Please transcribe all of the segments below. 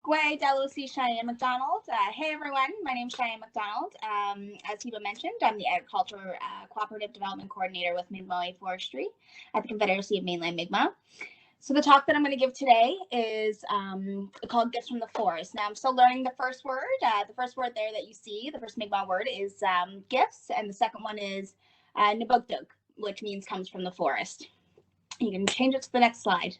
Gwe Cheyenne MacDonald. Hey everyone, my name is Cheyenne MacDonald. As Hiba mentioned, I'm the Agriculture Cooperative Development Coordinator with Mi'kmaq Forestry at the Confederacy of Mainland Mi'kmaq. So the talk that I'm going to give today is called Gifts from the Forest. Now I'm still learning the first word. The first word there that you see, the first Mi'kmaq word is gifts, and the second one is Nipuktuk, which means comes from the forest. You can change it to the next slide.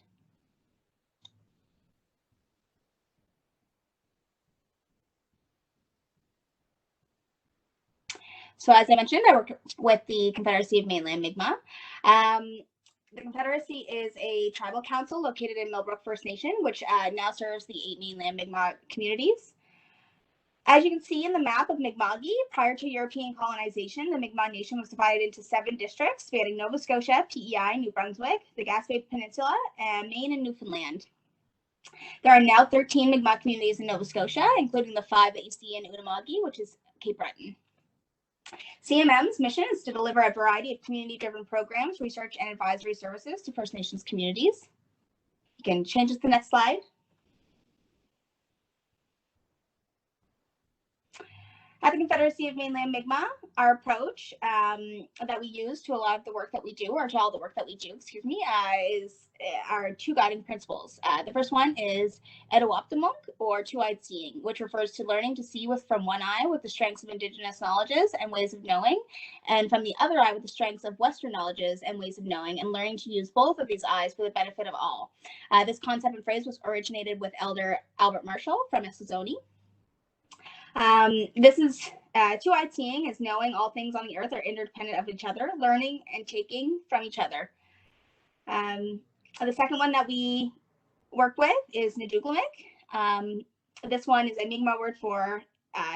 So as I mentioned, I work with the Confederacy of Mainland Mi'kmaq. The Confederacy is a tribal council located in Millbrook First Nation, which now serves the 8 mainland Mi'kmaq communities. As you can see in the map of Mi'kma'ki, prior to European colonization, the Mi'kmaq Nation was divided into 7 districts spanning Nova Scotia, PEI, New Brunswick, the Gaspé Peninsula, and Maine and Newfoundland. There are now 13 Mi'kmaq communities in Nova Scotia, including the 5 that you see in Untitled, which is Cape Breton. CMM's mission is to deliver a variety of community-driven programs, research, and advisory services to First Nations communities. You can change it to the next slide. At the Confederacy of Mainland Mi'kmaq, our approach that we use to a lot of the work that we do, or to all the work that we do, is our 2 guiding principles. The first one is Iknmatimkewe'l, or two-eyed seeing, which refers to learning to see from one eye with the strengths of Indigenous knowledges and ways of knowing, and from the other eye with the strengths of Western knowledges and ways of knowing, and learning to use both of these eyes for the benefit of all. This concept and phrase was originated with Elder Albert Marshall from Essazzoni. This is two-eyed seeing is knowing all things on the earth are interdependent of each other, learning and taking from each other. The second one that we work with is Nipuktuk. This one is a Mi'kmaq word for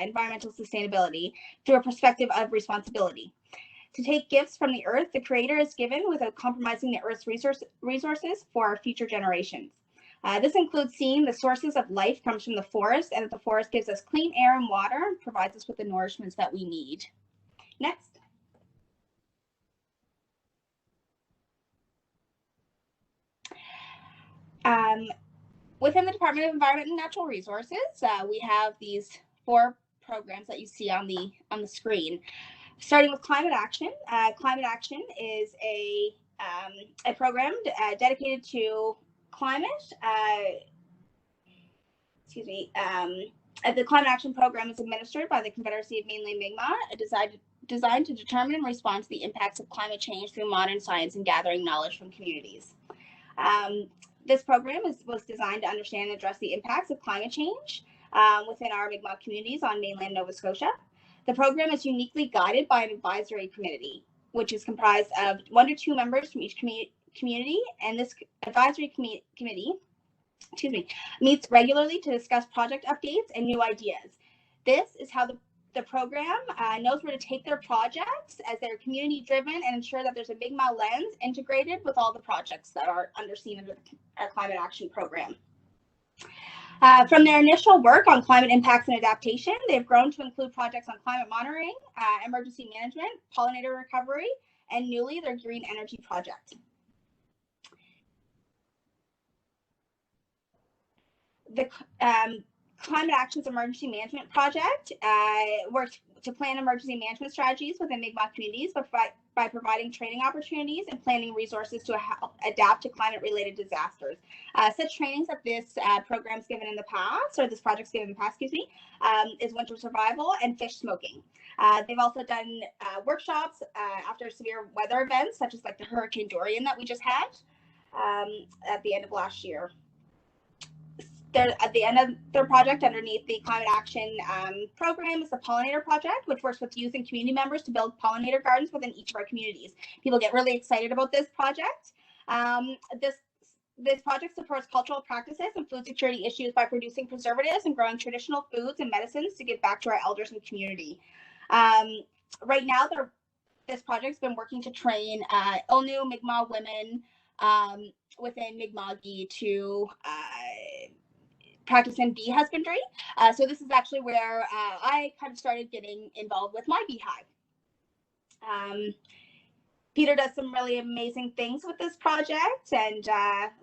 environmental sustainability through a perspective of responsibility. To take gifts from the earth, the creator is given without compromising the earth's resources for our future generations. This includes seeing the sources of life comes from the forest, and that the forest gives us clean air and water and provides us with the nourishments that we need. Next. Within the Department of Environment and Natural Resources, we have these 4 programs that you see on the screen. Starting with climate action. Climate action is a program dedicated to climate. The Climate Action Program is administered by the Confederacy of Mainland Mi'kmaq, designed to determine and respond to the impacts of climate change through modern science and gathering knowledge from communities. This program was designed to understand and address the impacts of climate change within our Mi'kmaq communities on mainland Nova Scotia. The program is uniquely guided by an advisory committee, which is comprised of 1 to 2 members from each community, and this advisory committee meets regularly to discuss project updates and new ideas. This is how the program knows where to take their projects, as they're community driven, and ensure that there's a Mi'kmaq lens integrated with all the projects that are underseen under our climate action program. From their initial work on climate impacts and adaptation, they've grown to include projects on climate monitoring, emergency management, pollinator recovery, and newly their green energy project. The Climate Action's Emergency Management Project works to plan emergency management strategies within Mi'kmaq communities by providing training opportunities and planning resources to help adapt to climate-related disasters. Such trainings that this program's given in the past, or this project's given in the past, is winter survival and fish smoking. They've also done workshops after severe weather events, such as like the Hurricane Dorian that we just had at the end of last year. They're at the end of their project underneath the Climate Action program is the Pollinator Project, which works with youth and community members to build pollinator gardens within each of our communities. People get really excited about this project. This project supports cultural practices and food security issues by producing preservatives and growing traditional foods and medicines to give back to our elders and community. Right now, this project's been working to train all new Mi'kmaq women within Mi'kma'ki to practice in bee husbandry. So this is actually where I kind of started getting involved with my beehive. Peter does some really amazing things with this project. And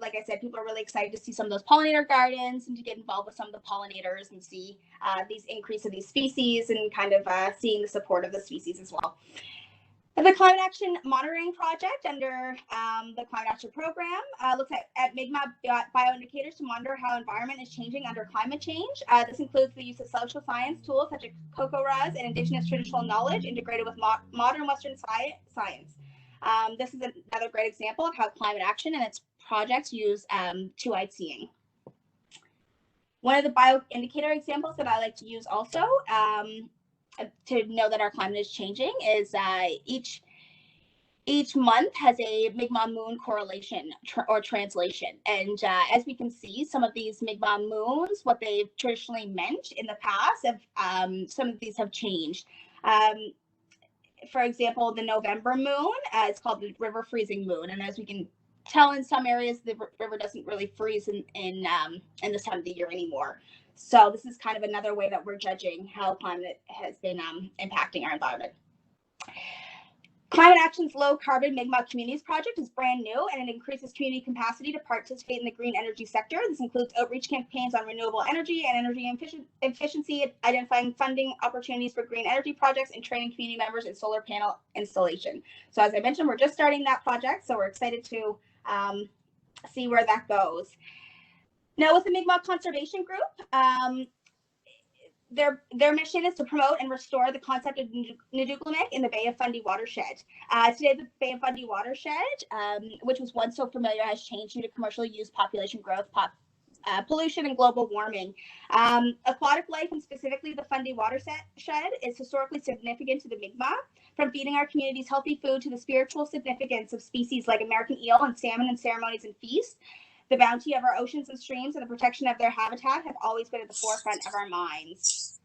like I said, people are really excited to see some of those pollinator gardens and to get involved with some of the pollinators and see these increase of these species and kind of seeing the support of the species as well. The Climate Action Monitoring Project under the Climate Action Program looks at Mi'kmaq bioindicators to monitor how environment is changing under climate change. This includes the use of social science tools such as COCORAs and Indigenous traditional knowledge integrated with modern Western science. This is another great example of how climate action and its projects use two-eyed seeing. One of the bioindicator examples that I like to use also to know that our climate is changing is each month has a Mi'kmaq moon correlation or translation. And as we can see, some of these Mi'kmaq moons, what they've traditionally meant in the past, some of these have changed. For example, the November moon, it's called the river freezing moon. And as we can tell, in some areas, the river doesn't really freeze in this time of the year anymore. So this is kind of another way that we're judging how climate has been impacting our environment. Climate Action's Low Carbon Mi'kmaq Communities Project is brand new, and it increases community capacity to participate in the green energy sector. This includes outreach campaigns on renewable energy and energy efficiency, identifying funding opportunities for green energy projects, and training community members in solar panel installation. So as I mentioned, we're just starting that project, so we're excited to see where that goes. Now, with the Mi'kmaq Conservation Group, their mission is to promote and restore the concept of Nipuktuk in the Bay of Fundy watershed. Today, the Bay of Fundy watershed, which was once so familiar, has changed due to commercial use, population growth, pollution, and global warming. Aquatic life, and specifically the Fundy watershed, is historically significant to the Mi'kmaq, from feeding our communities healthy food to the spiritual significance of species like American eel and salmon in ceremonies and feasts. The bounty of our oceans and streams and the protection of their habitat have always been at the forefront of our minds.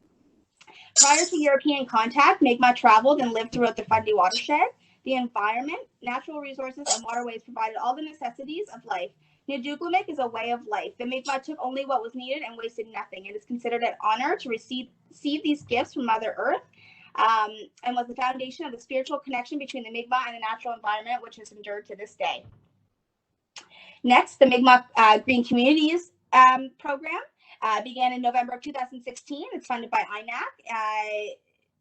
Prior to European contact, Mi'kmaq traveled and lived throughout the Fundy watershed. The environment, natural resources, and waterways provided all the necessities of life. Nipuktuk is a way of life. The Mi'kmaq took only what was needed and wasted nothing. It is considered an honor to receive these gifts from Mother Earth, and was the foundation of the spiritual connection between the Mi'kmaq and the natural environment, which has endured to this day. Next, the Mi'kmaq Green Communities program began in November of 2016. It's funded by INAC.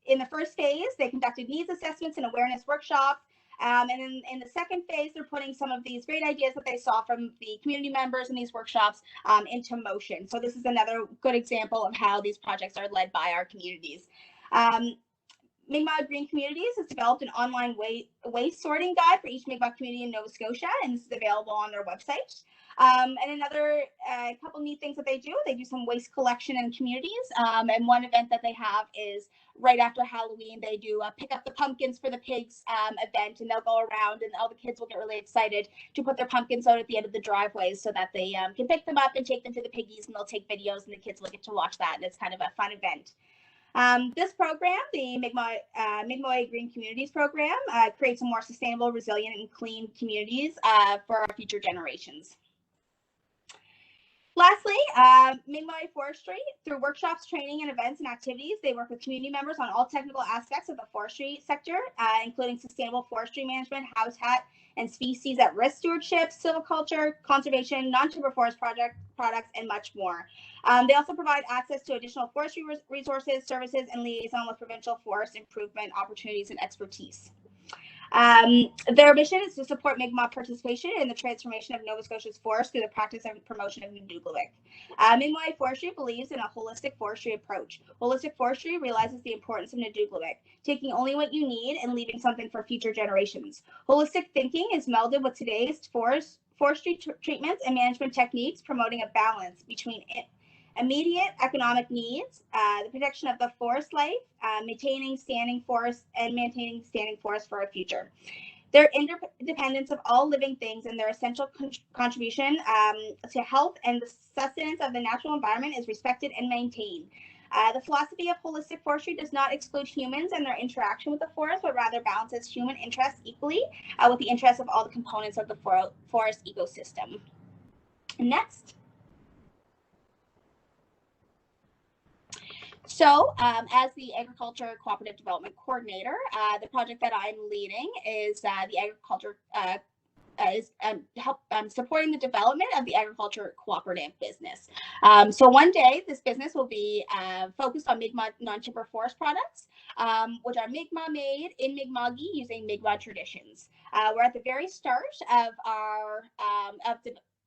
In the first phase, they conducted needs assessments and awareness workshops. And in the second phase, they're putting some of these great ideas that they saw from the community members in these workshops into motion. So this is another good example of how these projects are led by our communities. Mi'kmaq Green Communities has developed an online waste sorting guide for each Mi'kmaq community in Nova Scotia, and this is available on their website. And another couple neat things that they do some waste collection in communities. And one event that they have is right after Halloween, they do pick up the pumpkins for the pigs event, and they'll go around and all the kids will get really excited to put their pumpkins out at the end of the driveways so that they can pick them up and take them to the piggies, and they'll take videos and the kids will get to watch that, and it's kind of a fun event. This program, the Mi'kmaq Green Communities program, creates a more sustainable, resilient, and clean communities for our future generations. Lastly, Mi'kmaq Forestry, through workshops, training, and events and activities, they work with community members on all technical aspects of the forestry sector, including sustainable forestry management, habitat and species at risk stewardship, silviculture, conservation, non-timber forest products, and much more. They also provide access to additional forestry resources, services, and liaison with provincial forest improvement opportunities and expertise. Their mission is to support Mi'kmaq participation in the transformation of Nova Scotia's forests through the practice and promotion of Nipuktuk. Mi'kmaq Forestry believes in a holistic forestry approach. Holistic forestry realizes the importance of Nipuktuk, taking only what you need and leaving something for future generations. Holistic thinking is melded with today's forestry treatments and management techniques, promoting a balance between immediate economic needs, the protection of the forest life, maintaining standing forests, and maintaining standing forests for our future. Their interdependence of all living things and their essential contribution to health and the sustenance of the natural environment is respected and maintained. The philosophy of holistic forestry does not exclude humans and their interaction with the forest, but rather balances human interests equally with the interests of all the components of the forest ecosystem. Next. So as the Agriculture Cooperative Development Coordinator, the project that I'm leading is the agriculture is supporting the development of the agriculture cooperative business. So one day, this business will be focused on Mi'kmaq non-timber forest products, which are Mi'kmaq made in Mi'kma'ki using Mi'kmaq traditions. We're at the very start of our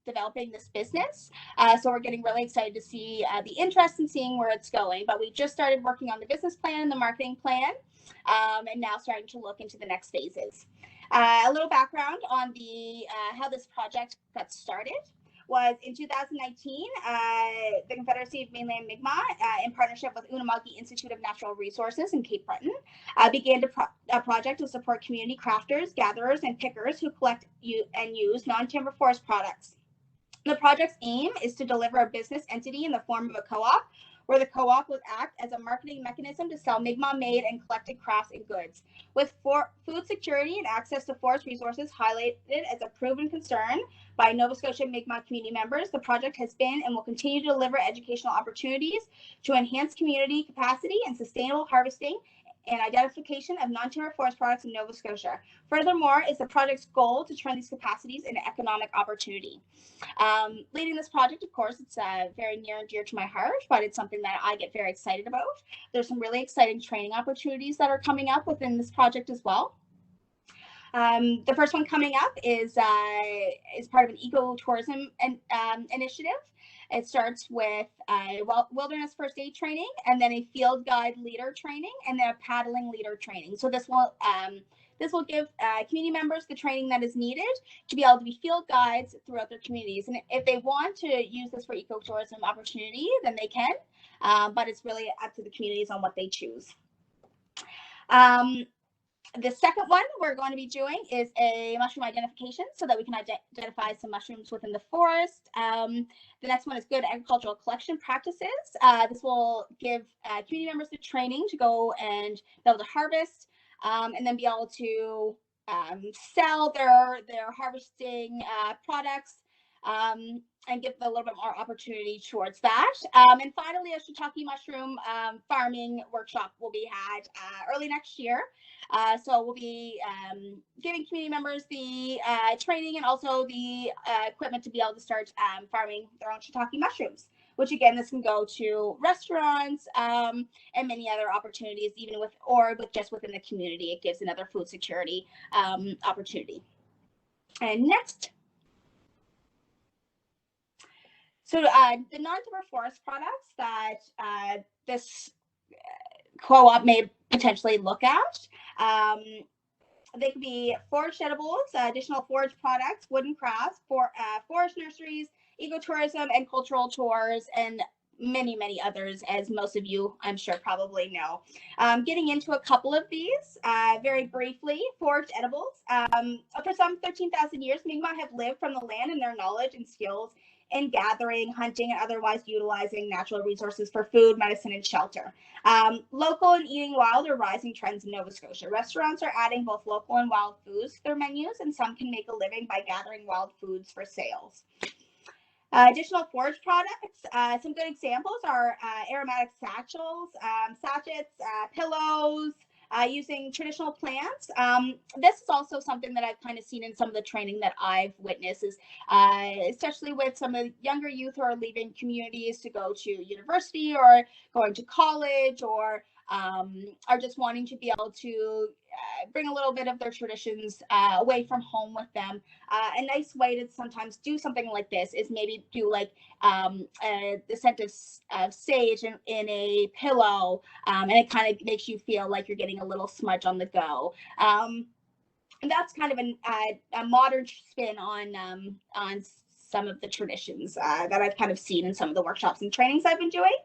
developing this business. So we're getting really excited to see the interest in seeing where it's going. But we just started working on the business plan and the marketing plan, and now starting to look into the next phases. A little background on the how this project got started was in 2019, the Confederacy of Mainland Mi'kmaq, in partnership with Untitled Institute of Natural Resources in Cape Breton, began a project to support community crafters, gatherers, and pickers who collect and use non-timber forest products. The project's aim is to deliver a business entity in the form of a co-op, where the co-op would act as a marketing mechanism to sell Mi'kmaq-made and collected crafts and goods. With food security and access to forest resources highlighted as a proven concern by Nova Scotia Mi'kmaq community members, the project has been and will continue to deliver educational opportunities to enhance community capacity and sustainable harvesting and identification of non-timber forest products in Nova Scotia. Furthermore, is the project's goal to turn these capacities into economic opportunity. Leading this project, of course, it's very near and dear to my heart, but it's something that I get very excited about. There's some really exciting training opportunities that are coming up within this project as well. The first one coming up is part of an ecotourism initiative. It starts with wilderness first aid training, and then a field guide leader training, and then a paddling leader training. So this will give community members the training that is needed to be able to be field guides throughout their communities. And if they want to use this for ecotourism opportunity, then they can, but it's really up to the communities on what they choose. The second one we're going to be doing is a mushroom identification so that we can identify some mushrooms within the forest. The next one is good agricultural collection practices. This will give community members the training to go and be able to harvest and then be able to sell their harvesting products and give a little bit more opportunity towards that. And finally, a shiitake mushroom farming workshop will be had early next year. So we'll be giving community members the training and also the equipment to be able to start farming their own shiitake mushrooms, which again, this can go to restaurants and many other opportunities, even with just within the community. It gives another food security opportunity. And next. So the non-timber forest products that this co-op may potentially look at, they could be forage edibles, additional forage products, wooden crafts, forest nurseries, ecotourism, and cultural tours, and many, many others, as most of you, I'm sure, probably know. Getting into a couple of these very briefly, foraged edibles. For some 13,000 years, Mi'kmaq have lived from the land and their knowledge and skills in gathering, hunting, and otherwise utilizing natural resources for food, medicine, and shelter. Local and eating wild are rising trends in Nova Scotia. Restaurants are adding both local and wild foods to their menus, and some can make a living by gathering wild foods for sales. Additional forage products, some good examples are aromatic satchels, sachets, pillows, using traditional plants. This is also something that I've kind of seen in some of the training that I've witnessed, is especially with some of the younger youth who are leaving communities to go to university or going to college, or are just wanting to be able to bring a little bit of their traditions away from home with them. A nice way to sometimes do something like this is maybe do like the scent of sage in a pillow, and it kind of makes you feel like you're getting a little smudge on the go. And that's kind of a modern spin on some of the traditions that I've kind of seen in some of the workshops and trainings I've been doing.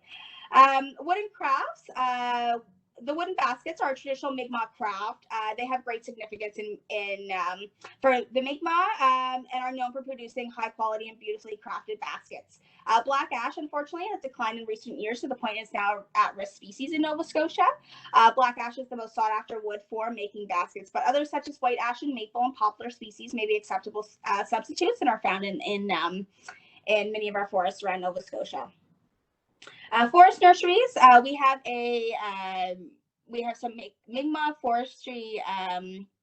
Wooden crafts. The wooden baskets are a traditional Mi'kmaq craft. They have great significance for the Mi'kmaq and are known for producing high quality and beautifully crafted baskets. Black ash, unfortunately, has declined in recent years to the point it's now at-risk species in Nova Scotia. Black ash is the most sought-after wood for making baskets, but others such as white ash and maple and poplar species may be acceptable substitutes and are found in many of our forests around Nova Scotia. Forest nurseries. We have some Mi'kmaq forestry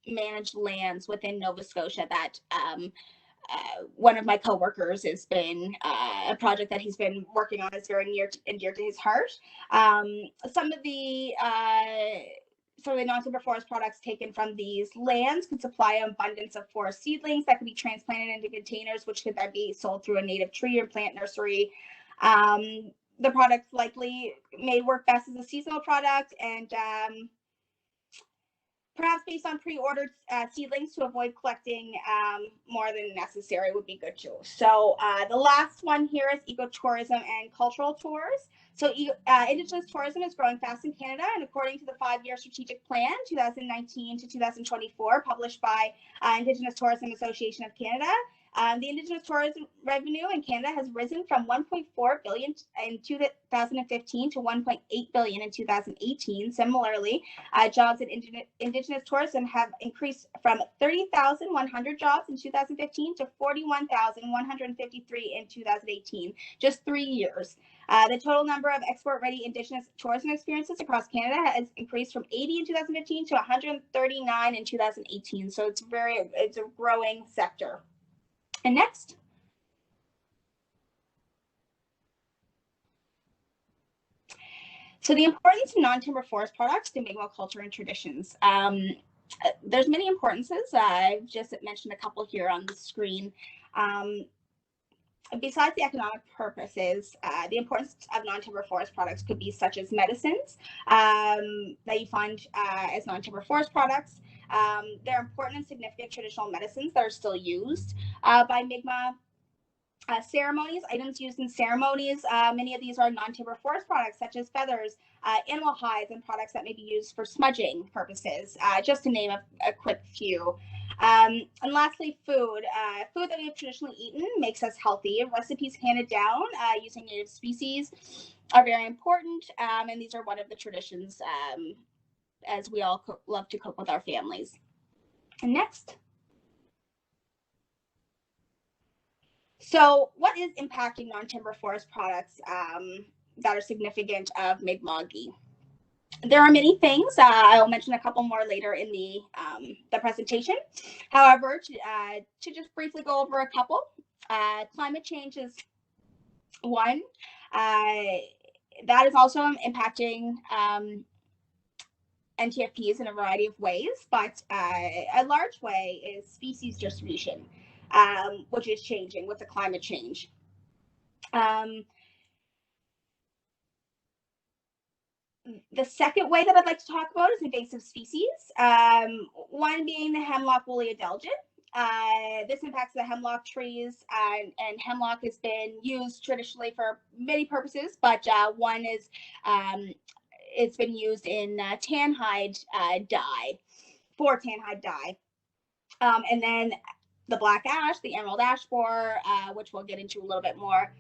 managed lands within Nova Scotia that one of my coworkers has been a project that he's been working on is very near and dear to his heart. Some of the non-timber forest products taken from these lands can supply an abundance of forest seedlings that can be transplanted into containers, which could then be sold through a native tree or plant nursery. The product likely may work best as a seasonal product, and perhaps based on pre-ordered seedlings to avoid collecting more than necessary would be good too. So the last one here is ecotourism and cultural tours. So Indigenous tourism is growing fast in Canada, and according to the 5-year strategic plan, 2019 to 2024, published by Indigenous Tourism Association of Canada, the Indigenous tourism revenue in Canada has risen from 1.4 billion in 2015 to 1.8 billion in 2018. Similarly, jobs in Indigenous tourism have increased from 30,100 jobs in 2015 to 41,153 in 2018, just 3 years. The total number of export-ready Indigenous tourism experiences across Canada has increased from 80 in 2015 to 139 in 2018. So it's a growing sector. And next. So the importance of non-timber forest products to Mi'kmaq culture and traditions. There's many importances. I've just mentioned a couple here on the screen. Besides the economic purposes, the importance of non-timber forest products could be such as medicines that you find as non-timber forest products. They're important and significant traditional medicines that are still used by Mi'kmaq. Ceremonies, items used in ceremonies, many of these are non-timber forest products such as feathers, animal hides, and products that may be used for smudging purposes, just to name a quick few. And lastly, food. Food that we have traditionally eaten makes us healthy. Recipes handed down using native species are very important, and these are one of the traditions as we all love to cook with our families. And next. So what is impacting non-timber forest products that are significant of Mi'kma'ki? There are many things. I'll mention a couple more later in the presentation. However, to just briefly go over a couple, climate change is one. That is also impacting NTFPs in a variety of ways, but a large way is species distribution, which is changing with the climate change. The second way that I'd like to talk about is invasive species, one being the hemlock woolly adelgid. This impacts the hemlock trees, and hemlock has been used traditionally for many purposes, but one is it's been used in tan hide dye, for tan hide dye. And then the black ash, the emerald ash borer, which we'll get into a little bit more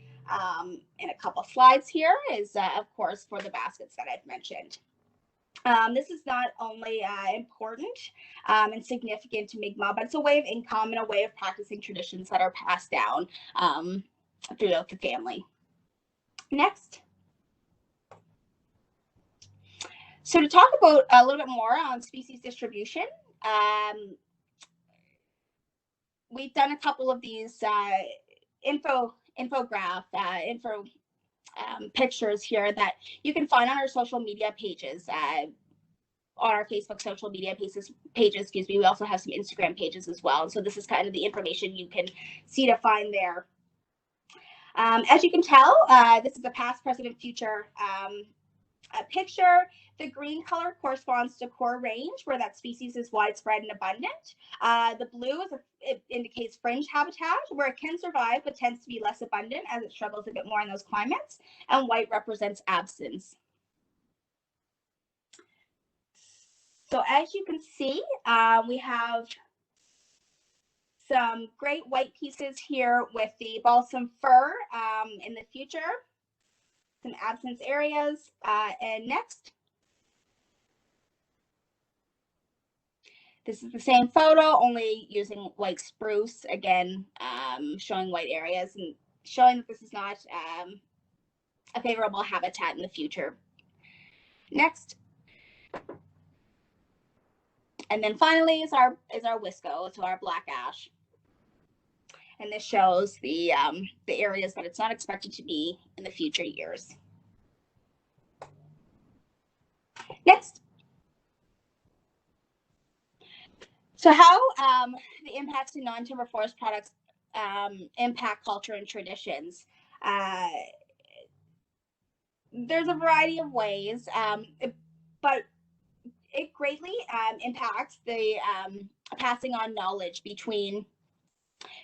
in a couple slides here, is of course for the baskets that I've mentioned. This is not only important and significant to Mi'kmaq, but it's a way of income and a way of practicing traditions that are passed down throughout the family. Next. So to talk about a little bit more on species distribution, we've done a couple of these info pictures here that you can find on our social media pages, on our Facebook social media pages, excuse me. We also have some Instagram pages as well. And so this is kind of the information you can see to find there. As you can tell, this is a past, present, and future picture. The green color corresponds to core range, where that species is widespread and abundant. The blue it indicates fringe habitat, where it can survive but tends to be less abundant as it struggles a bit more in those climates. And white represents absence. So as you can see, we have some great white pieces here with the balsam fir in the future, some absence areas. And next. This is the same photo, only using white spruce, again, showing white areas and showing that this is not a favorable habitat in the future. Next. And then finally is our Wisco, so our black ash. And this shows the areas that it's not expected to be in the future years. Next. So how the impacts to non-timber forest products impact culture and traditions. There's a variety of ways, but it greatly impacts the passing on knowledge between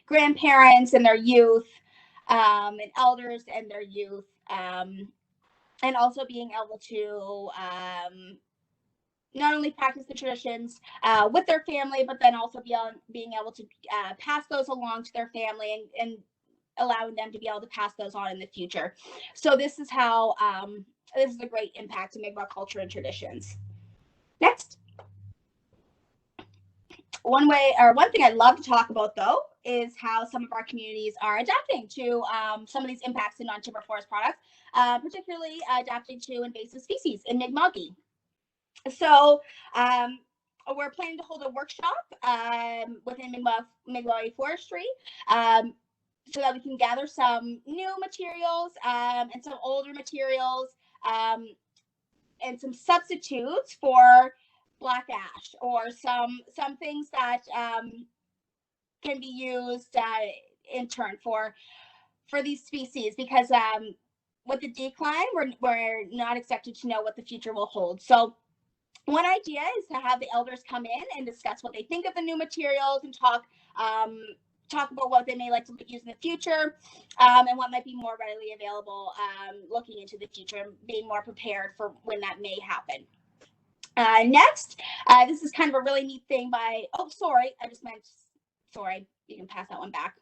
grandparents and their youth, and elders and their youth, and also being able to not only practice the traditions with their family, but then also being able to pass those along to their family and allowing them to be able to pass those on in the future. So this is how this is a great impact to Mi'kmaq culture and traditions. Next. One thing I'd love to talk about, though, is how some of our communities are adapting to some of these impacts in non-timber forest products, particularly adapting to invasive species in Mi'kmaq. So we're planning to hold a workshop within Mi'kmaq forestry so that we can gather some new materials and some older materials and some substitutes for black ash, or some things that can be used in turn for these species, because with the decline, we're not expected to know what the future will hold. So one idea is to have the elders come in and discuss what they think of the new materials and talk about what they may like to use in the future, and what might be more readily available looking into the future and being more prepared for when that may happen. Next, this is kind of a really neat thing by, sorry, you can pass that one back.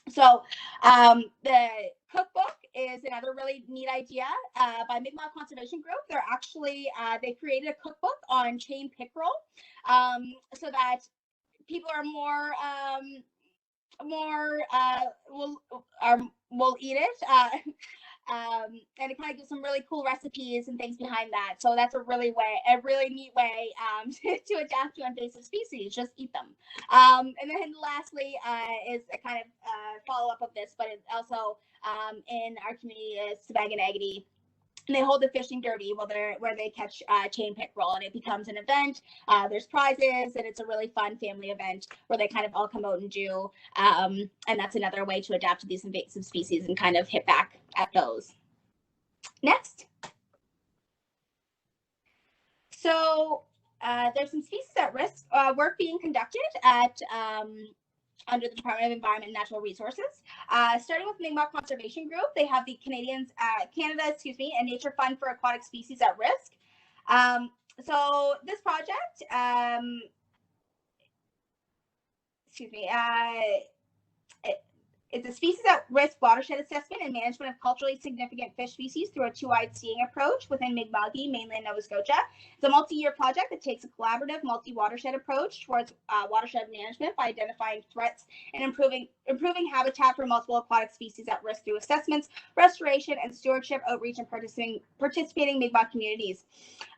So the cookbook is another really neat idea by Mi'kmaq Conservation Group. They're actually, they created a cookbook on Cheyenne MacDonald so that people are will eat it. And it kind of gives some really cool recipes and things behind that. So that's a really neat way to adapt to invasive species. Just eat them. And then lastly is a kind of follow-up of this, but it's also in our community is Sabaganaggity. And they hold the fishing derby where they catch Cheyenne MacDonald, and it becomes an event. There's prizes, and it's a really fun family event where they kind of all come out and do. And that's another way to adapt to these invasive species and kind of hit back at those. Next. So there's some species at risk work being conducted at under the Department of Environment and Natural Resources. Starting with Mi'kmaq Conservation Group, they have the Canada, and Nature Fund for Aquatic Species at Risk. So this project, it's a species at risk watershed assessment and management of culturally significant fish species through a two-eyed seeing approach within Mi'kmaq, mainland Nova Scotia. It's a multi-year project that takes a collaborative multi-watershed approach towards watershed management by identifying threats and improving habitat for multiple aquatic species at risk through assessments, restoration, and stewardship, outreach, and participating Mi'kmaq communities.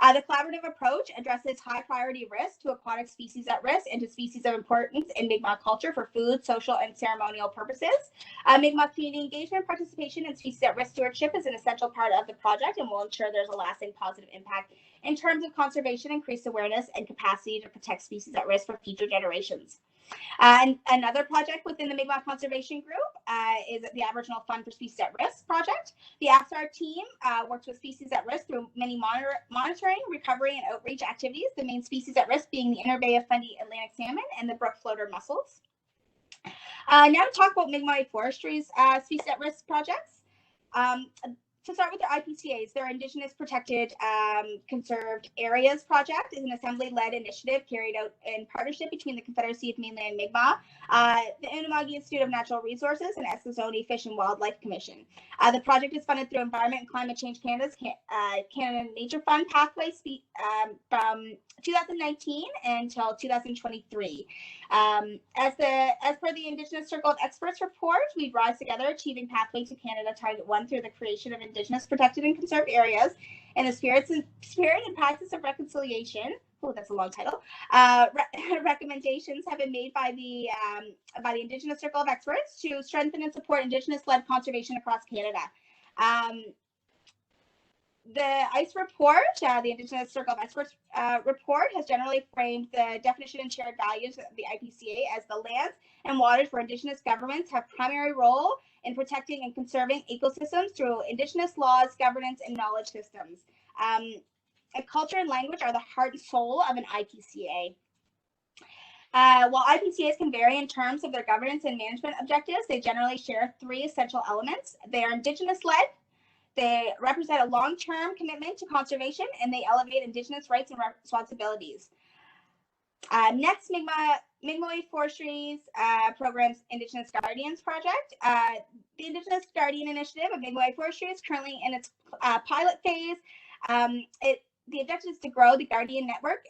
The collaborative approach addresses high priority risks to aquatic species at risk and to species of importance in Mi'kmaq culture for food, social, and ceremonial purposes. Mi'kmaq community engagement, participation, and species at risk stewardship is an essential part of the project and will ensure there's a lasting positive impact in terms of conservation, increased awareness, and capacity to protect species at risk for future generations. And another project within the Mi'kmaq Conservation Group is the Aboriginal Fund for Species at Risk project. The AFSAR team works with species at risk through many monitoring, recovery, and outreach activities, the main species at risk being the Inner Bay of Fundy Atlantic salmon and the brook floater mussels. Now to talk about Mi'kmaq Forestry's species at risk projects. To start with their IPCAs, their Indigenous Protected Conserved Areas Project is an assembly-led initiative carried out in partnership between the Confederacy of Mainland Mi'kmaq, the Untitled Institute of Natural Resources, and Essassoni Fish and Wildlife Commission. The project is funded through Environment and Climate Change Canada's Canada Nature Fund pathway from 2019 until 2023. As per the Indigenous Circle of Experts report, we rise together, achieving pathway to Canada Target 1 through the creation of Indigenous protected and conserved areas in the spirit and practice of reconciliation. Oh, that's a long title. Recommendations have been made by the Indigenous Circle of Experts to strengthen and support Indigenous-led conservation across Canada. The ICE report, the Indigenous Circle of Experts report, has generally framed the definition and shared values of the IPCA as the lands and waters where Indigenous governments have primary role in protecting and conserving ecosystems through Indigenous laws, governance, and knowledge systems. Culture and language are the heart and soul of an IPCA. While IPCAs can vary in terms of their governance and management objectives, they generally share three essential elements. They are Indigenous-led, they represent a long-term commitment to conservation, and they elevate Indigenous rights and responsibilities. Next, Mi'kmaq Forestry's program's Indigenous Guardians Project. The Indigenous Guardian Initiative of Mi'kmaq Forestry is currently in its pilot phase. The objective is to grow the Guardian network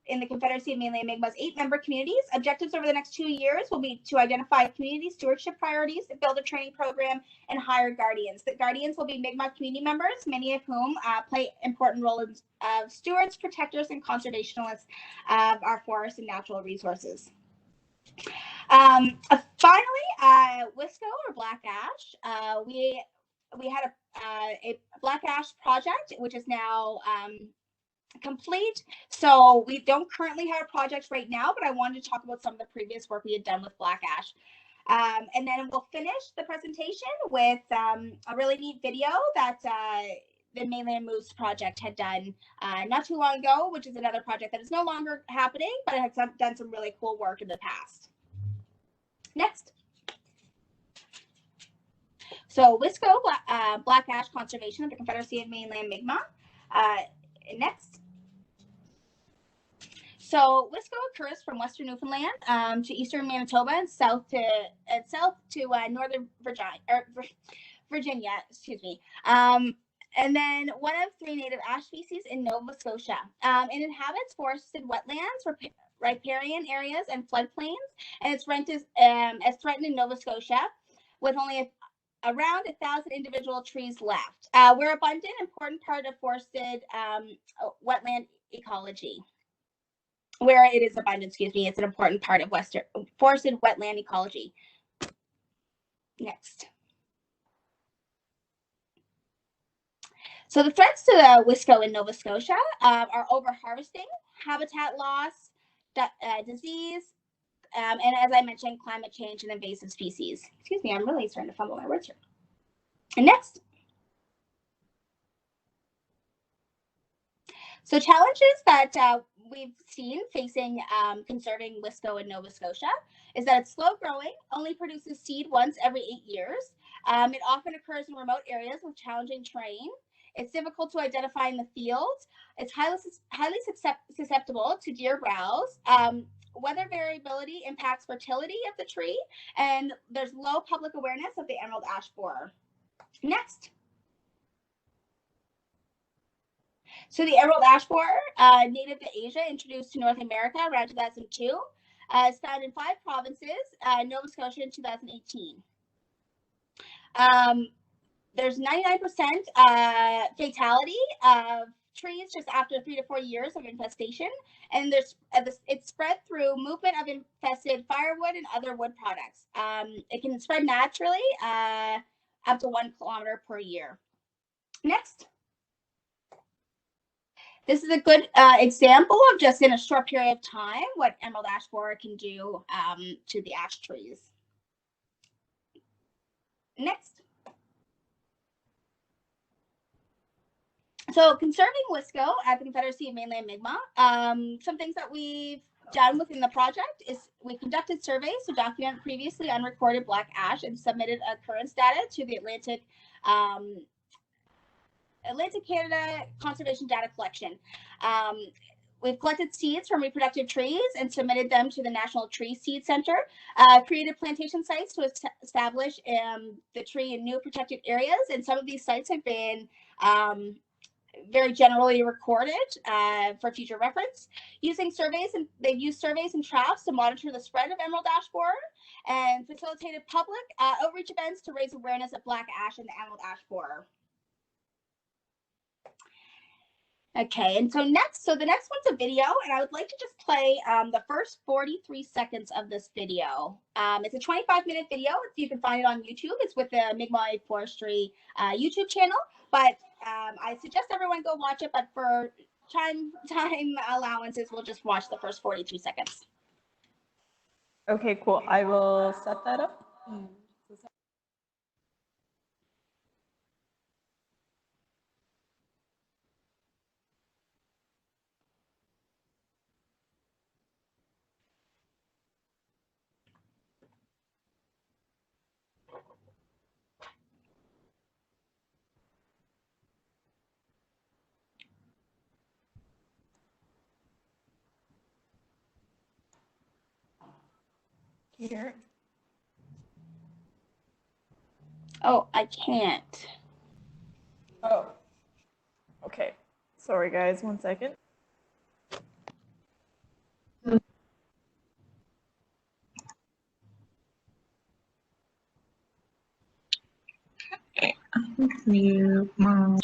in the Confederacy of Mainland Mi'kmaq's 8 member communities. Objectives over the next 2 years will be to identify community stewardship priorities, build a training program, and hire guardians. The guardians will be Mi'kmaq community members, many of whom play important roles as stewards, protectors, and conservationists of our forests and natural resources. Finally, WISCO, or Black Ash. We had a Black Ash project, which is now complete. So we don't currently have a project right now, but I wanted to talk about some of the previous work we had done with Black Ash. And then we'll finish the presentation with a really neat video that the Mainland Moose project had done not too long ago, which is another project that is no longer happening, but it has done some really cool work in the past. Next. So WISCO, Black Ash Conservation of the Confederacy of Mainland Mi'kmaq. Next. So WISCO occurs from western Newfoundland to eastern Manitoba and south to northern Virginia, excuse me. And then one of 3 native ash species in Nova Scotia. It inhabits forested wetlands, riparian areas, and floodplains, and it's ranked as threatened in Nova Scotia, with only around 1,000 individual trees left. We're abundant, important part of forested wetland ecology. Where it is abundant, excuse me, it's an important part of forested wetland ecology. Next. So the threats to the WISCO in Nova Scotia are overharvesting, habitat loss, disease, and as I mentioned, climate change and invasive species. Excuse me, I'm really starting to fumble my words here. And next. So challenges that we've seen facing conserving WISCO in Nova Scotia is that it's slow growing, only produces seed once every 8 years. It often occurs in remote areas with challenging terrain. It's difficult to identify in the field. It's highly susceptible to deer browse. Weather variability impacts fertility of the tree, and there's low public awareness of the emerald ash borer. Next. So the emerald ash borer, native to Asia, introduced to North America around 2002, is found in 5 provinces, Nova Scotia in 2018. There's 99% fatality of trees just after 3 to 4 years of infestation, and it's spread through movement of infested firewood and other wood products. It can spread naturally up to 1 kilometer per year. Next. This is a good example of just in a short period of time what emerald ash borer can do to the ash trees. Next. So conserving WISCO at the Confederacy of Mainland Mi'kmaq, some things that we've done within the project is we conducted surveys to document previously unrecorded black ash and submitted occurrence data to the Atlantic Canada Conservation Data Collection. We've collected seeds from reproductive trees and submitted them to the National Tree Seed Center, created plantation sites to establish the tree in new protected areas, and some of these sites have been very generally recorded for future reference. They've used surveys and traps to monitor the spread of emerald ash borer and facilitated public outreach events to raise awareness of black ash and the emerald ash borer. Okay, and so the next one's a video, and I would like to just play the first 43 seconds of this video. It's a 25-minute video. You can find it on YouTube. It's with the Mi'kmaq Forestry YouTube channel, but I suggest everyone go watch it, but for time allowances, we'll just watch the first 43 seconds. Okay, cool. I will set that up. Here. Oh, I can't. Oh, okay. Sorry, guys. 1 second. Okay. Mute my.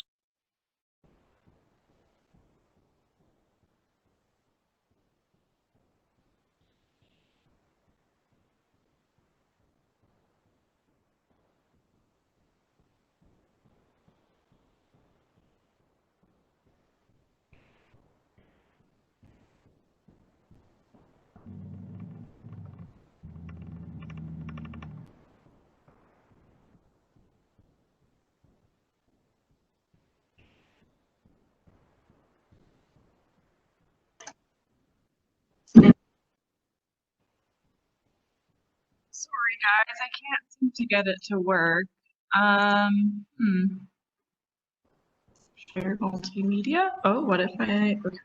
Sorry, guys, I can't seem to get it to work. Share multimedia. Oh, what if I? Okay.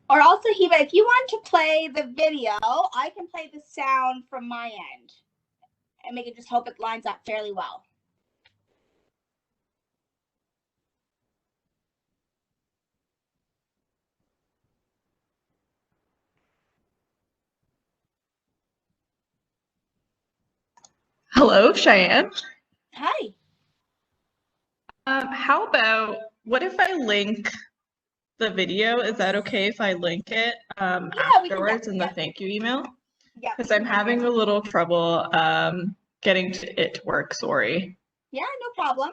Or also, Hiba, if you want to play the video, I can play the sound from my end, and we can just hope it lines up fairly well. Hello, Cheyenne. Hi. How about, what if I link the video? Is that okay if I link it afterwards in the thank you email? Yeah. Because I'm having a little trouble getting it to work, sorry. Yeah, no problem.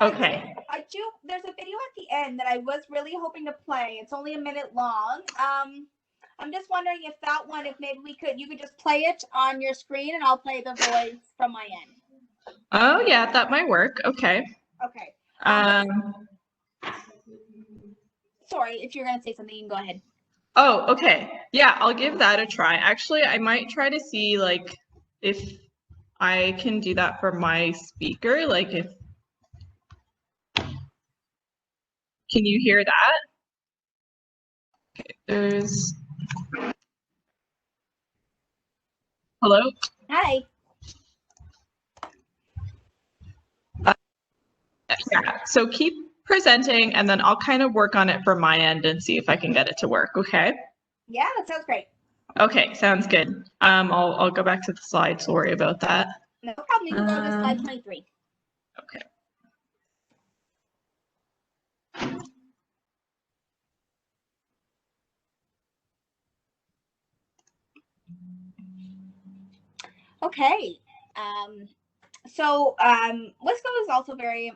Okay. I do, there's a video at the end that I was really hoping to play. It's only a minute long. I'm just wondering if that one, if maybe you could just play it on your screen and I'll play the voice from my end. Oh yeah, that might work. Okay. Okay. Sorry, if you're gonna say something, you can go ahead. Oh, okay. Yeah, I'll give that a try. Actually, I might try to see like if I can do that for my speaker. Like if, can you hear that? Okay, there's. Hello? Hi. Yeah, so keep presenting and then I'll kind of work on it from my end and see if I can get it to work, okay? Yeah, that sounds great. Okay, sounds good. I'll go back to the slide, sorry about that. No problem, you can go to slide 23. Okay. Okay. So WISCO is also very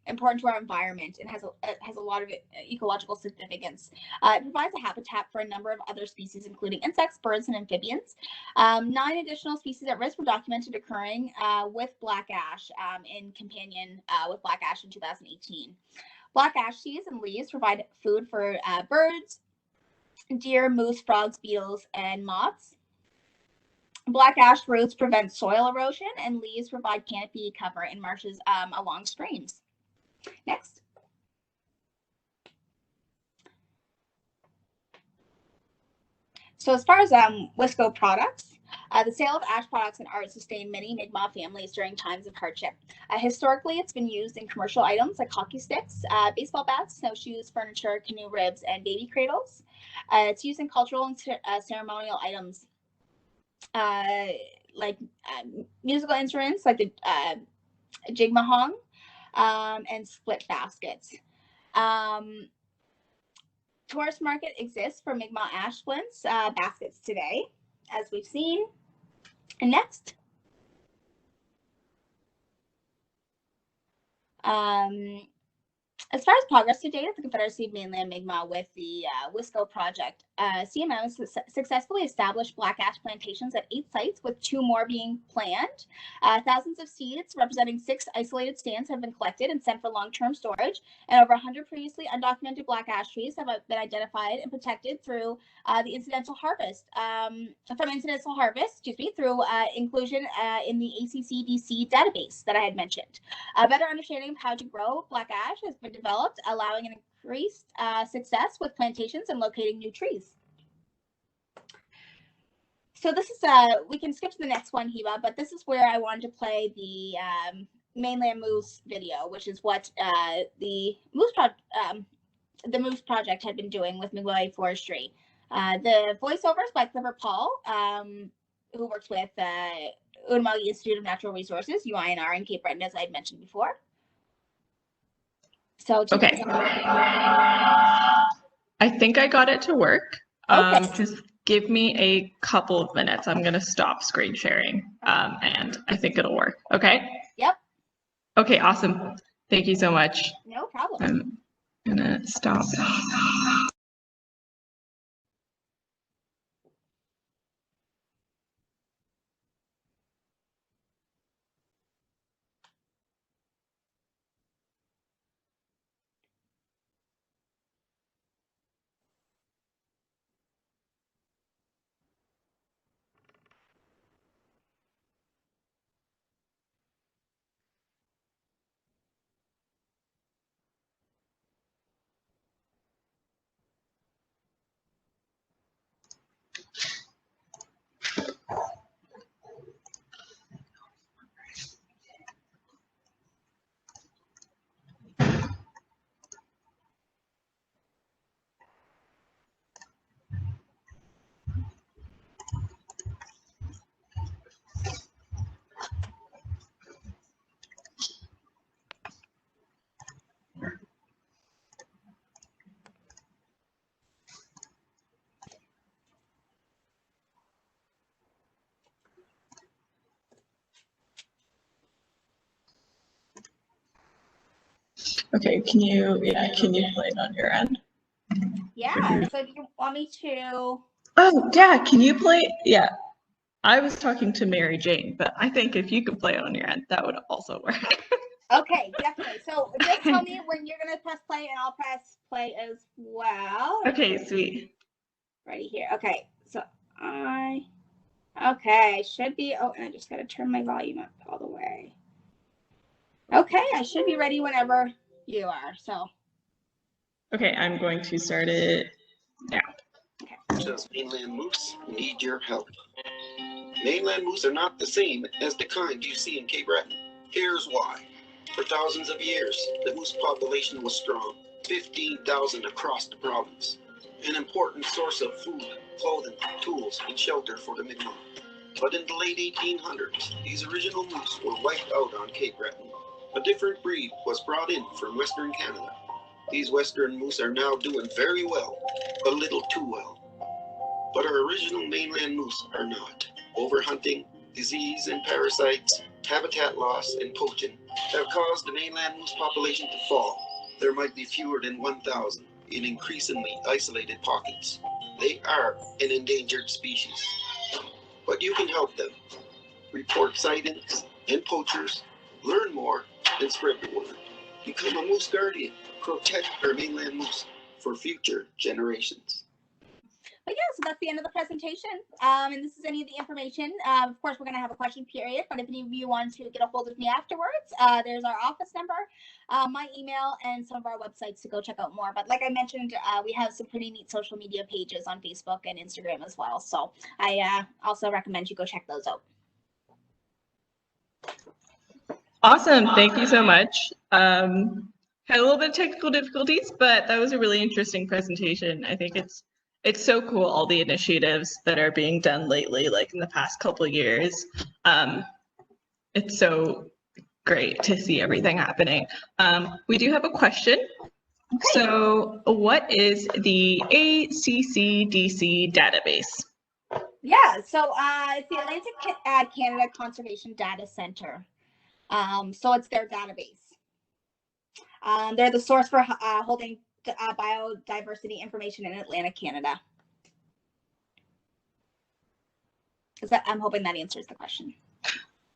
important to our environment and has a lot of ecological significance. It provides a habitat for a number of other species, including insects, birds, and amphibians. 9 additional species at risk were documented occurring with black ash in companion with black ash in 2018. Black ash seeds and leaves provide food for birds, deer, moose, frogs, beetles, and moths. Black ash roots prevent soil erosion, and leaves provide canopy cover in marshes along streams. Next. So as far as WISCO products, the sale of ash products and art sustained many Mi'kmaq families during times of hardship. Historically, it's been used in commercial items like hockey sticks, baseball bats, snowshoes, furniture, canoe ribs, and baby cradles. It's used in cultural and ceremonial items like musical instruments like the jigmahong and split baskets. Tourist market exists for Mi'kmaq ash splints baskets today, as we've seen. And next. As far as progress to date at the Confederacy of Mainland Mi'kmaq with the Wisco project, CMM has successfully established black ash plantations at 8 sites, with 2 more being planned. Thousands of seeds representing 6 isolated stands have been collected and sent for long-term storage, and over 100 previously undocumented black ash trees have been identified and protected through the incidental harvest, through inclusion in the ACCDC database that I had mentioned. A better understanding of how to grow black ash has been developed, allowing an increased success with plantations and locating new trees. So this is, we can skip to the next one, Hiba, but this is where I wanted to play the mainland moose video, which is what the moose project had been doing with Mi'kmaq forestry. The voiceovers by Clifford Paul, who works with Untitled Institute of Natural Resources, UINR, in Cape Breton, as I had mentioned before. So okay. I think I got it to work. Okay. Just give me a couple of minutes. I'm going to stop screen sharing, and I think it'll work. Okay? Yep. Okay, awesome. Thank you so much. No problem. I'm going to stop. Okay, can you play it on your end? Yeah, so do you want me to? Oh, yeah, can you play? Yeah, I was talking to Mary Jane, but I think if you could play it on your end, that would also work. Okay, definitely. So just tell me when you're going to press play, and I'll press play as well. Okay, sweet. Ready here. Okay, so okay, should be, oh, and I just got to turn my volume up all the way. Okay, I should be ready whenever you are, so. Okay, I'm going to start it now. Okay. Does mainland moose need your help? Mainland moose are not the same as the kind you see in Cape Breton. Here's why. For thousands of years, the moose population was strong, 15,000 across the province. An important source of food, clothing, tools, and shelter for the Mi'kmaq. But in the late 1800s, these original moose were wiped out on Cape Breton. A different breed was brought in from Western Canada. These Western moose are now doing very well, a little too well. But our original mainland moose are not. Overhunting, disease and parasites, habitat loss, and poaching have caused the mainland moose population to fall. There might be fewer than 1,000 in increasingly isolated pockets. They are an endangered species. But you can help them. Report sightings and poachers, learn more, and spread the word. Become a moose guardian. Protect our mainland moose for future generations. But yeah, so that's the end of the presentation. And this is any of the information. Of course, we're going to have a question period, but if any of you want to get a hold of me afterwards, there's our office number, my email, and some of our websites to go check out more. But like I mentioned, we have some pretty neat social media pages on Facebook and Instagram as well. So I also recommend you go check those out. Awesome. Thank you so much. Had a little bit of technical difficulties, but that was a really interesting presentation. I think it's so cool, all the initiatives that are being done lately, like in the past couple of years. It's so great to see everything happening. We do have a question. Okay. So what is the ACCDC database? Yeah, so it's the Atlantic Canada Conservation Data Center. So it's their database. They're the source for holding biodiversity information in Atlantic Canada. I'm hoping that answers the question.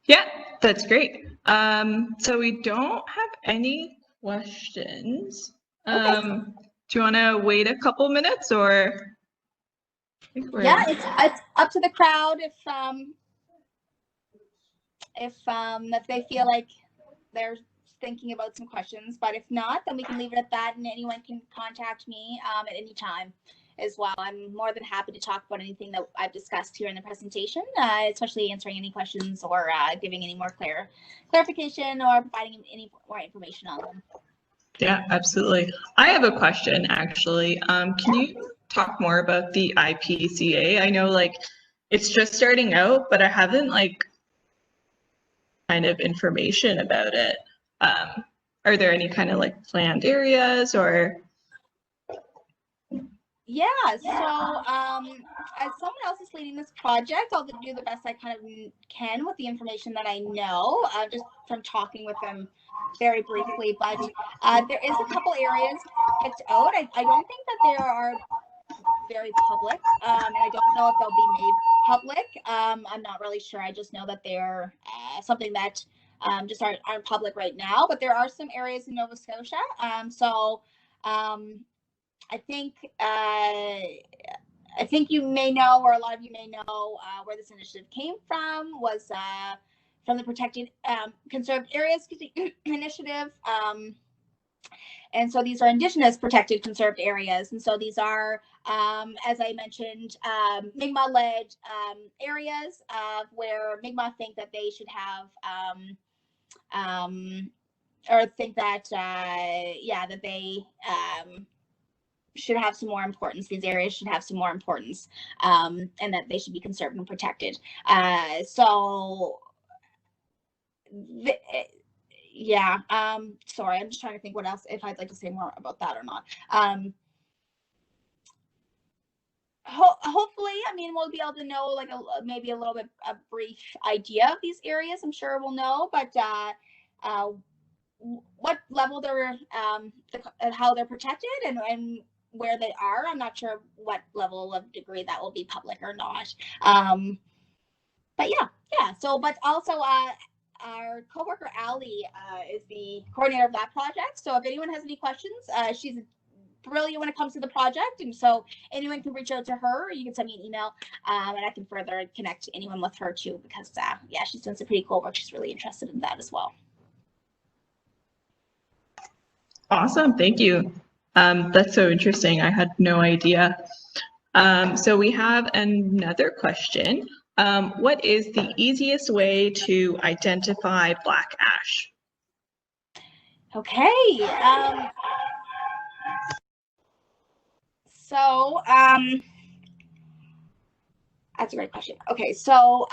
Yeah, that's great. So we don't have any questions. Okay. Do you want to wait a couple minutes, or? Yeah, it's up to the crowd if they feel like they're thinking about some questions, but if not, then we can leave it at that, and anyone can contact me at any time as well. I'm more than happy to talk about anything that I've discussed here in the presentation, especially answering any questions or giving any more clarification or providing any more information on them. Yeah, absolutely. I have a question, actually. Can you talk more about the IPCA? I know, like, it's just starting out, but I haven't, like, kind of information about it. Are there any kind of, like, planned areas, or? Yeah, so as someone else is leading this project, I'll do the best I kind of can with the information that I know, just from talking with them very briefly. But there is a couple areas picked out. I don't think that they are very public, and I don't know if they'll be made public. I'm not really sure. I just know that they're something that just aren't public right now. But there are some areas in Nova Scotia. I think you may know, or a lot of you may know, where this initiative came from. Was from the Protected Conserved Areas Initiative. And so these are Indigenous protected conserved areas. And so these are, as I mentioned, Mi'kmaq-led areas where Mi'kmaq think that they should have, or think that, that they should have some more importance. These areas should have some more importance, and that they should be conserved and protected. Sorry, I'm just trying to think what else, if I'd like to say more about that or not. Hopefully, I mean, we'll be able to know, like, maybe a little bit, a brief idea of these areas. I'm sure we'll know, but what level they're, how they're protected and where they are, I'm not sure what level of degree that will be public or not. But yeah. So, but also, our coworker Ali is the coordinator of that project. So if anyone has any questions, she's brilliant when it comes to the project, and so anyone can reach out to her. Or you can send me an email, and I can further connect anyone with her too, because she's done some pretty cool work. She's really interested in that as well. Awesome, thank you. That's so interesting. I had no idea. So we have another question. What is the easiest way to identify black ash? Okay. That's a great question. Okay, so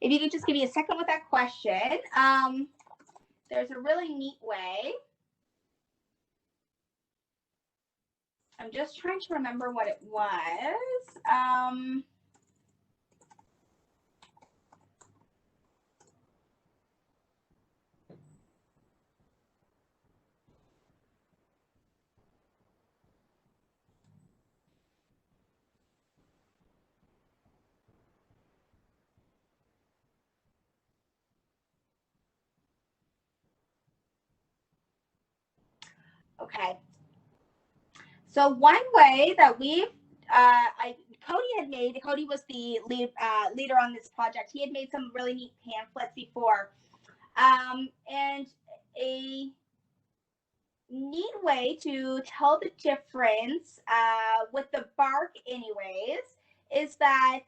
if you could just give me a second with that question. There's a really neat way. I'm just trying to remember what it was. Okay. So one way that Cody was the leader on this project. He had made some really neat pamphlets before. And a neat way to tell the difference with the bark anyways is that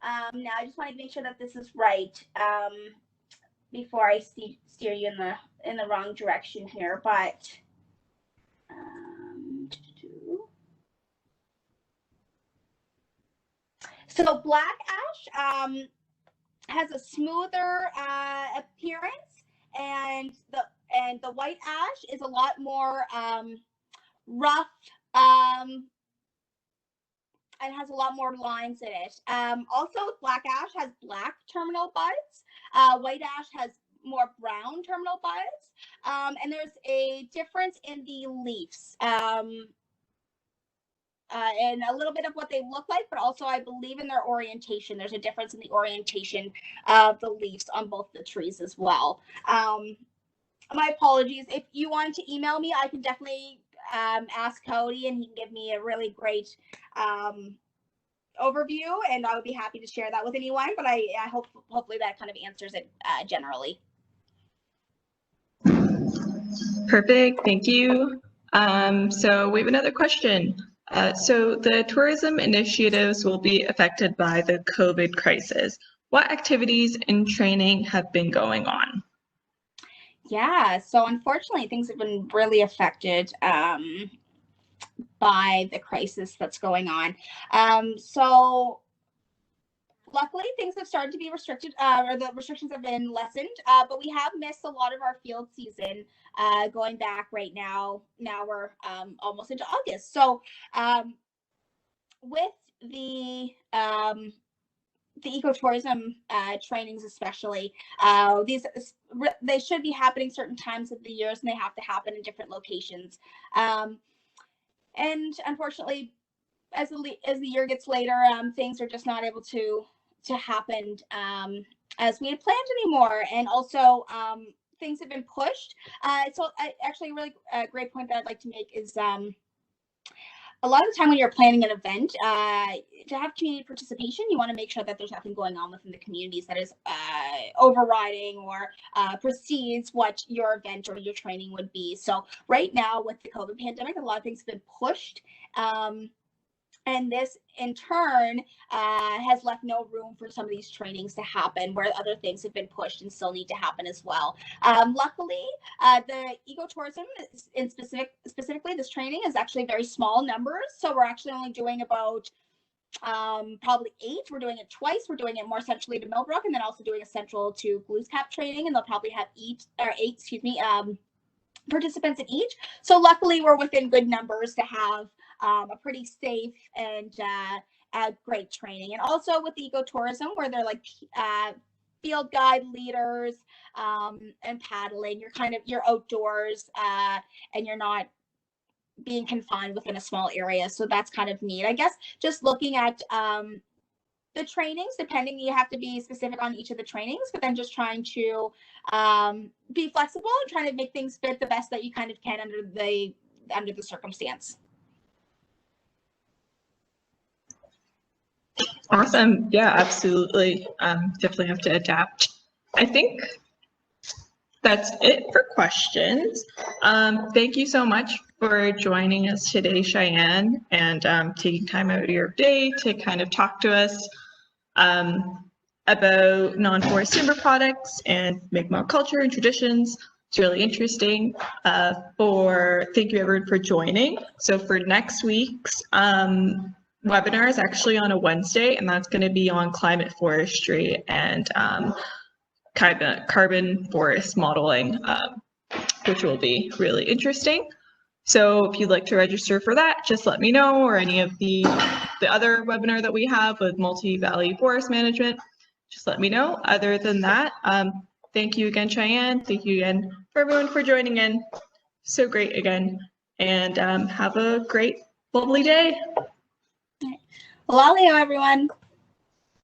Now I just want to make sure that this is right before I steer you in the wrong direction here. But so black ash has a smoother appearance, and the white ash is a lot more rough and has a lot more lines in it. Also, black ash has black terminal buds. White ash has more brown terminal buds. And there's a difference in the leaves. And a little bit of what they look like, but also I believe in their orientation. There's a difference in the orientation of the leaves on both the trees as well. My apologies. If you want to email me, I can definitely ask Cody, and he can give me a really great overview, and I would be happy to share that with anyone. But I hope hopefully that kind of answers it generally. Perfect. Thank you. So we have another question. So the tourism initiatives will be affected by the COVID crisis. What activities and training have been going on? Yeah, so unfortunately, things have been really affected by the crisis that's going on. So luckily, things have started to be restricted, or the restrictions have been lessened, but we have missed a lot of our field season going back right now. Now we're almost into August. So with the ecotourism trainings especially, they should be happening certain times of the years, and they have to happen in different locations. And unfortunately, as the year gets later, things are just not able to happen as we had planned anymore. And also things have been pushed. So actually a really great point that I'd like to make is a lot of the time when you're planning an event, to have community participation, you want to make sure that there's nothing going on within the communities that is overriding or precedes what your event or your training would be. So right now with the COVID pandemic, a lot of things have been pushed. And this in turn has left no room for some of these trainings to happen, where other things have been pushed and still need to happen as well. Luckily, the ecotourism, specifically this training, is actually very small numbers. So we're actually only doing about probably 8. We're doing it twice. We're doing it more centrally to Millbrook, and then also doing a central to Glooscap training, and they'll probably have 8 participants in each. So luckily, we're within good numbers to have a pretty safe and great training. And also with the ecotourism, where they're like field guide leaders and paddling, you're outdoors and you're not being confined within a small area. So that's kind of neat. I guess just looking at the trainings, depending, you have to be specific on each of the trainings, but then just trying to be flexible and trying to make things fit the best that you kind of can under the circumstance. Awesome. Yeah, absolutely. Definitely have to adapt. I think that's it for questions. Thank you so much for joining us today, Cheyenne, and taking time out of your day to kind of talk to us about non-forest timber products and Mi'kmaq culture and traditions. It's really interesting. Thank you everyone for joining. So for next week's webinar is actually on a Wednesday, and that's going to be on climate forestry and carbon forest modeling, which will be really interesting. So if you'd like to register for that, just let me know, or any of the other webinar that we have with multi-valley forest management, just let me know. Other than that, thank you again, Cheyenne. Thank you again for everyone for joining in. So great again, and have a great, lovely day. Laleo, everyone.